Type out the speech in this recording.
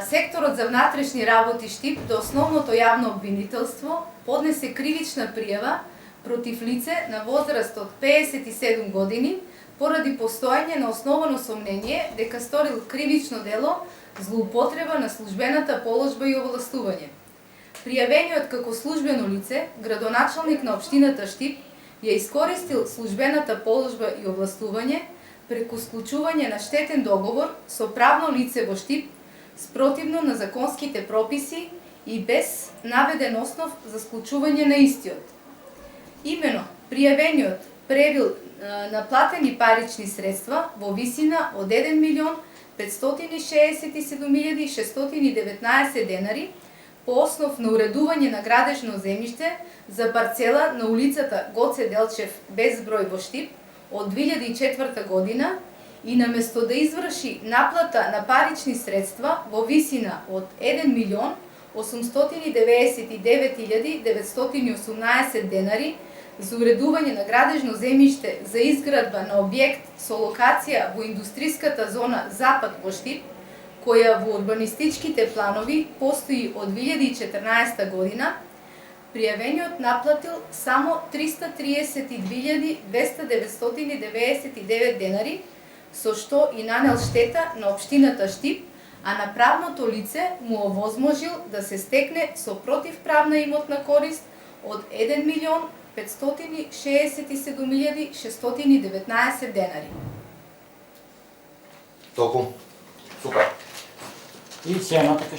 Секторот за внатрешни работи Штип до основното јавно обвинителство поднесе кривична пријава против лице на возраст од 57 години поради постоење на основано сомнение дека сторил кривично дело злоупотреба на службената положба и овластување. Пријавениот како службено лице, градоначалник на општината Штип, ја искористил службената положба и овластување преку склучување на штетен договор со правно лице во Штип спротивно на законските прописи и без наведен основ за склучување на истиот. Имено, пријавениот превил наплатени парични средства во висина од 1.567.619 денари по основ на уредување на градежно земјиште за парцела на улицата Гоце Делчев безброј во Штип од 2004 година и наместо да изврши наплата на парични средства во висина од 1.899.918 денари за уредување на градежно земјиште за изградба на објект со локација во индустриската зона Запад во Штип, која во урбанистичките планови постои од 2014 година, пријавениот наплатил само 332.299 денари, со што и нанел штета на општината Штип, а на правното лице му овозможил да се стекне со противправна имотна корист од 1.567.619 денари. Толку. Супер. И сега нататък